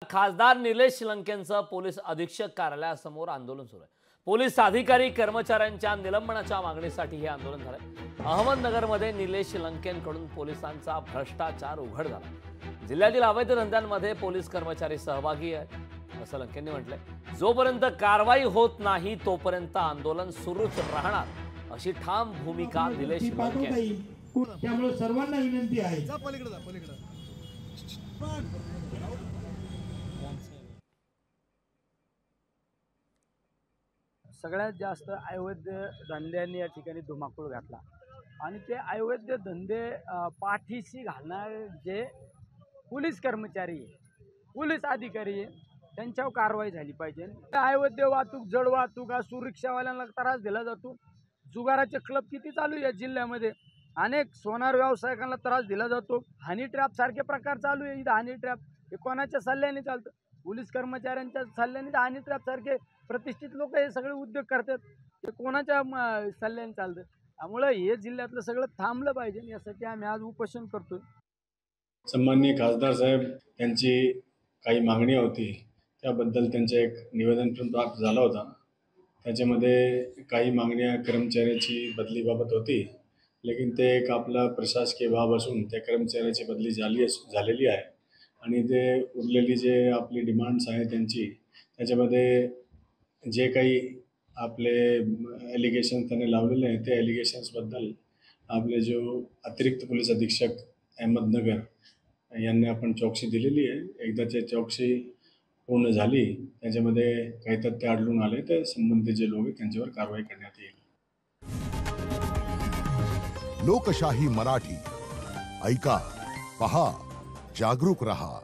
खासदार निलेश लंकेंचं पोलीस अधीक्षक कार्यालयासमोर आंदोलन सुरू आहे। पोलीस अधिकारी कर्मचाऱ्यांच्या निलंबनाच्या मागणीसाठी हे आंदोलन झालंय। अहमदनगरमध्ये निलेश लंकेंकडून पोलिसांचा भ्रष्टाचार उघड झाला। जिल्ह्यातील अवैध धंद्यांमध्ये पोलीस कर्मचारी सहभागी आहेत असं लंकेंनी म्हटलंय। जोपर्यंत कारवाई होत नाही तोपर्यंत आंदोलन सुरूच राहणार अशी ठाम भूमिका निलेश लंके। त्यामुळे सर्वांना विनंती आहे सगळ्यात जास्त अवैध धंद्यांनी या ठिकाणी धुमाकूळ घातला आणि ते अवैध धंदे पाठीशी घालणार जे पोलीस कर्मचारी पोलीस अधिकारी त्यांच्यावर कारवाई झाली पाहिजे। अवैध वाहतूक जड वाहतूक सुरक्षावाल्यांना त्रास दिला जातो। जुगाराचे क्लब किती चालू या जिल्ह्यामध्ये, अनेक सोनार व्यावसायिकांना त्रास दिला जातो। हनी ट्रॅप सारखे प्रकार चालू आहे। इथं हनी ट्रॅप हे कोणाच्या सल्ल्याने चालतं? पोलीस कर्मचाऱ्यांच्या सल्ल्याने हनी ट्रॅप सारखे प्रतिष्ठित लोक हे सगळे उद्योग करतात, ते कोणाच्या सल्ल्याने चालतं? त्यामुळे हे जिल्ह्यातलं सगळं थांबलं पाहिजे, यासाठी आम्ही आज उपोषण करतोय। सन्माननीय खासदार साहेब यांची काही मागणी होती, त्याबद्दल त्यांचे एक निवेदन पण प्राप्त झालं होता। त्याच्यामध्ये काही मागण्या कर्मचाऱ्याची बदलीबाबत होती, लेकिन ते एक आपला प्रशासकीय बाब असून त्या कर्मचाऱ्याची बदली झालेली आहे आणि ते उरलेली जे आपली डिमांड्स आहे त्यांची, त्याच्यामध्ये जे काही आपले एलिगेशन त्यांनी लावलेले आहेत ते एलिगेशन्सबद्दल आपले जो अतिरिक्त पोलीस अधीक्षक अहमदनगर यांनी आपण चौकशी दिलेली आहे। एकदा ते चौकशी पूर्ण झाली, त्याच्यामध्ये काही तथ्य आढळून आले तर संबंधित जे लोक आहेत त्यांच्यावर कारवाई करण्यात येईल। लोकशाही मराठी ऐका, पहा, जागरूक रहा।